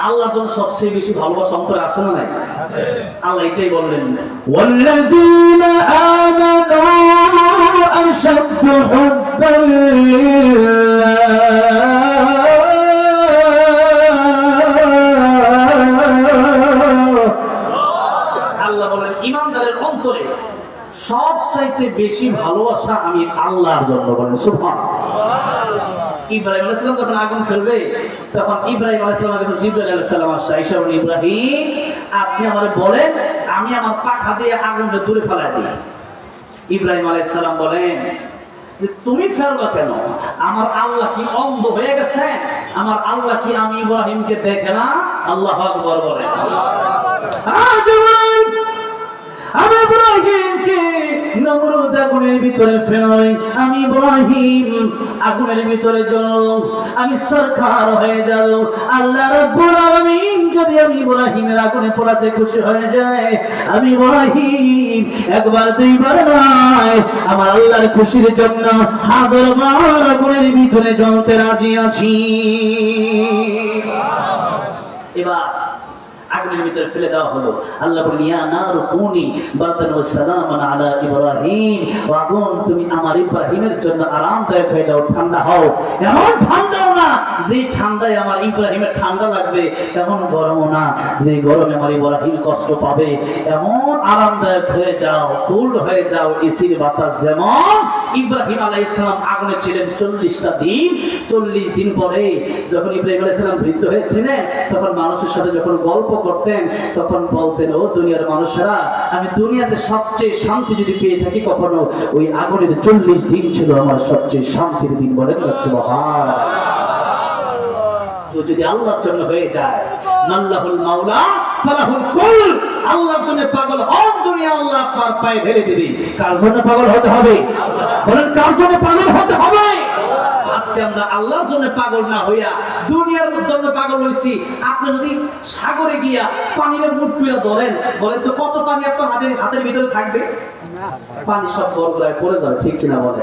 আল্লাহর জন্য সবচেয়ে বেশি ভালোবাসা অন্তরে আছে না নাই? আল্লাহ এটাই বললেন, ওয়াল্লাযীনা আমানু আশাদ্দু হুব্বান লিল্লাহ। আল্লাহ বলেন ঈমানদারের অন্তরে সবচাইতে বেশি ভালোবাসা আমি আল্লাহর জন্য। বলেন সুবহানাল্লাহ। ইব্রাহিম আলাইহিস সালাম যখন আগুন ফেলবে তখন ইব্রাহিম আলাইহিস সালামের কাছে জিবরাইল আলাইহিস সালাম আসছে, আয়েশা বলেন, ইব্রাহিম আপনি আমারে বলেন আমি আমার পাখা দিয়ে আগুনটা দূরে ফেলাই দিই। ইব্রাহিম আলাইহিস সালাম বলেন যে তুমি ফেলবা কেন? আমার আল্লাহ কি অন্ধ হয়ে গেছে? আমার আল্লাহ কি আমি ইব্রাহিমকে দেখে না? আল্লাহু আকবার বলেন। আমি ইব্রাহিমকে নমরুদ আগুনের ভিতরে ফেলাই, আমি ইব্রাহিম আগুনের ভিতরে জ্বলল, আমি সরকার হয়ে যাব। আল্লাহ রাব্বুল আলামিন যদি আমি ইব্রাহিমের আগুনে পোড়াতে খুশি হয়ে যায়, আমি ইব্রাহিম একবার দুইবার নয় আমার আল্লাহর খুশির জন্য হাজার বার আগুনের ভিতরে জ্বলতে রাজি আছি। এবার আগুনের ভিতরে ফেলে দেওয়া হলো। আল্লাহ বলেন, ইয়া নারু কুনি বারদান ওয়া সালামান আলা ইব্রাহিম। ও আগুন তুমি আমার ইব্রাহিমের জন্য আরামদায়ক হয়ে যাও, ঠান্ডা হও। এমন ঠান্ডাও না যে ঠান্ডায় আমার ইব্রাহিমের ঠান্ডা লাগবে, এমন গরমও না যে গরমে আমার ইব্রাহিম কষ্ট পাবে। এমন আরামদায়ক হয়ে যাও, কুল হয়ে যাও, এসির বাতাস যেমন। ইব্রাহিম আলাইহিস সালাম আগুনে ছিলেন 40টা দিন। 40 দিন পরে যখন ইব্রাহিম আলাইহিস সালাম বৃদ্ধ হয়েছিলেন তখন মানুষের সাথে যখন গল্প করতেন তখন বলতেন, ও দুনিয়ার মানুষেরা, আমি দুনিয়াতে সবচেয়ে শান্তি যদি পেয়ে থাকি কখনো ওই আগুনের 40 দিন ছিল আমার সবচেয়ে শান্তির দিন। বলেন সুবহানাল্লাহ। তো যদি আল্লাহর জন্য হয়ে যায়, নাল্লাহুল মাওলা ফালাহুল কুল, আল্লাহর জন্য পাগল হন, দুনিয়া আল্লাহ আপনার পায়ে ঢেলে দিবে। কার জন্য পাগল হতে হবে? বলেন কার জন্য পাগল হতে হবে? আজকে আমরা আল্লাহর জন্য পাগল না হইয়া দুনিয়ার জন্য পাগল হইছি। আপনি যদি সাগরে গিয়া পানির মুখ কইরা ধরেন, বলেন তো কত পানি আপনার হাতের ভিতরে থাকবে? পানি সব বরগলায় পড়ে যাবে, ঠিক কিনা বলেন?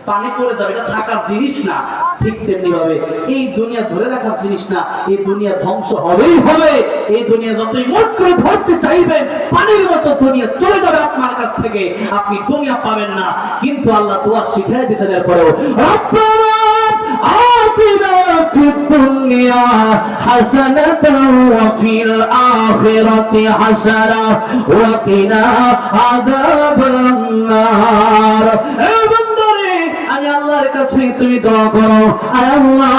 পানি পড়ে যাবে, এটা থাকার জিনিস না। ঠিক তেমনি ভাবে এই দুনিয়া ধরে রাখার জিনিস না, এই দুনিয়া ধ্বংস হবেই হবে। এই দুনিয়া যতই মুখ করে ধরতে চাইবেন পানির মতো দুনিয়া চলে যাবে আপনার কাছ থেকে, আপনি দুনিয়া পাবেন না। কিন্তু আল্লাহ দোয়া শিখিয়ে দিয়েছেন এরপরেও, রব্বানা আতিনা ফিদ দুনিয়া হাসানাতাও ওয়া ফিল আখিরাতি হাসানা ওয়া কিনা আযাবান নার। এ বান্দারে, আমি আল্লাহর কাছে তুমি দোয়া করো, আয় আল্লাহ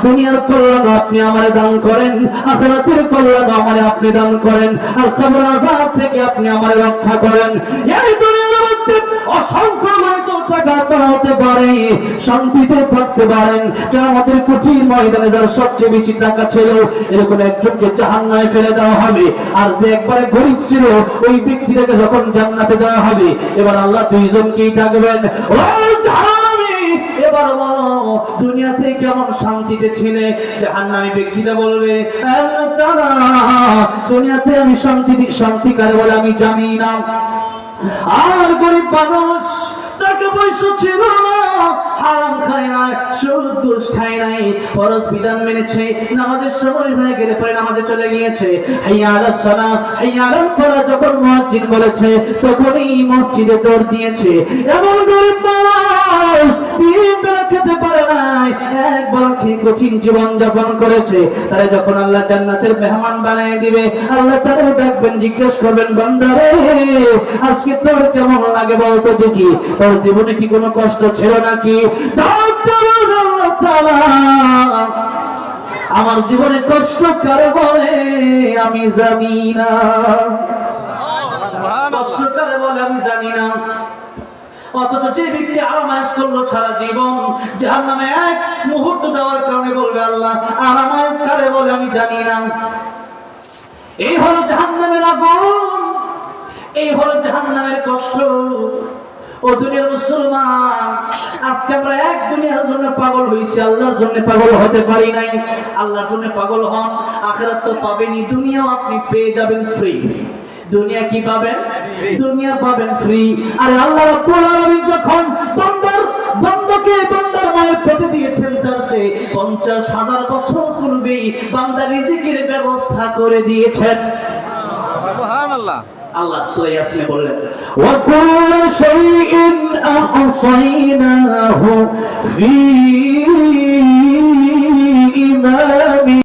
দুনিয়ার কল্যাণ আপনি আমারে দান করেন, আখিরাতের কল্যাণ আমারে আপনি দান করেন, আর কবর আযাব থেকে আপনি আমারে রক্ষা করেন। এই দুনিয়ার মধ্যে অসংখ্য মানুষ টাকা হতে পারে, শান্তিতে থাকতে পারেন, কিয়ামতের কঠিন ময়দানে যার সবচেয়ে বেশি টাকা ছিল এরকম একজনকে জাহান্নামে ফেলে দেওয়া হবে, আর যে একবারে গরীব ছিল ওই ব্যক্তিটাকে যখন জান্নাতে দেওয়া হবে। এবার আল্লাহ দুইজনকেই ডাকবেন, ও জাহান্নামী, এবার বলো দুনিয়াতে কেমন শান্তিতে ছিলে? জাহান্নামী ব্যক্তিটা বলবে, আল্লাহ তাআলা দুনিয়াতে আমি শান্তি কারে বলে আমি জানি না। আর গরীব মানুষ, টাকা পয়সা ছিল না, হারাম খায় নাই, সুদ ঘুষ খায় নাই, ফরজ বিধান মেনেছে, নামাজের সময় হয়ে গেলে পরে নামাজে চলে গিয়েছে। হাইয়া আলাস সালাহ, হাইয়া আলাল ফালাহ যখন মুয়াজ্জিন বলেছে তখনই মসজিদে দৌড় দিয়েছে। এমন গরীব মানুষ তিন বেলা খেতে পারে নাই, একবেলা খেয়ে কঠিন জীবন যাপন করেছে। তারা যখন আল্লাহ জান্নাতের মেহমান বানিয়ে দিবে, আল্লাহ তাদের ডাকবেন, জিজ্ঞেস করবেন, বান্দারে আজকে তোর কেমন লাগে বলতো দেখি, তোর জীবনে কি কোনো কষ্ট ছিল নাকি? আমার জীবনে কষ্ট কারে বলে আমি জানি না, কষ্ট কারে বলে আমি জানি না। অথচ যে ব্যক্তি আরামায়েশ করলো সারা জীবন, জাহান্নামে এক মুহূর্ত দেওয়ার কারণে বলবে, আল্লাহ আরামায়েশ কারে বলে আমি জানি না। এই হলো জাহান্নামের আগুন, এই হলো জাহান্নামের কষ্ট। ও দুনিয়ার মুসলমান, আজকে আমরা এক দুনিয়ার জন্য পাগল হইছি, আল্লাহর জন্য পাগল হতে পারি নাই। আল্লাহর জন্য পাগল হন, আখিরাত তো পাবেনই, দুনিয়াও আপনি পেয়ে যাবেন ফ্রি। দুনিয়া কি পাবেন? দুনিয়া পাবেন ফ্রি। আর আল্লাহ রাব্বুল আলামিন যখন বান্দাকে বান্দার মায়ের পেটে দিয়েছে 50,000 বছর পূর্বেই বান্দা রিজিকের ব্যবস্থা করে দিয়েছেন। সুবহানাল্লাহ। আল্লাহ সূরা ইয়াসিনে বললেন وكل شيء أحصيناه في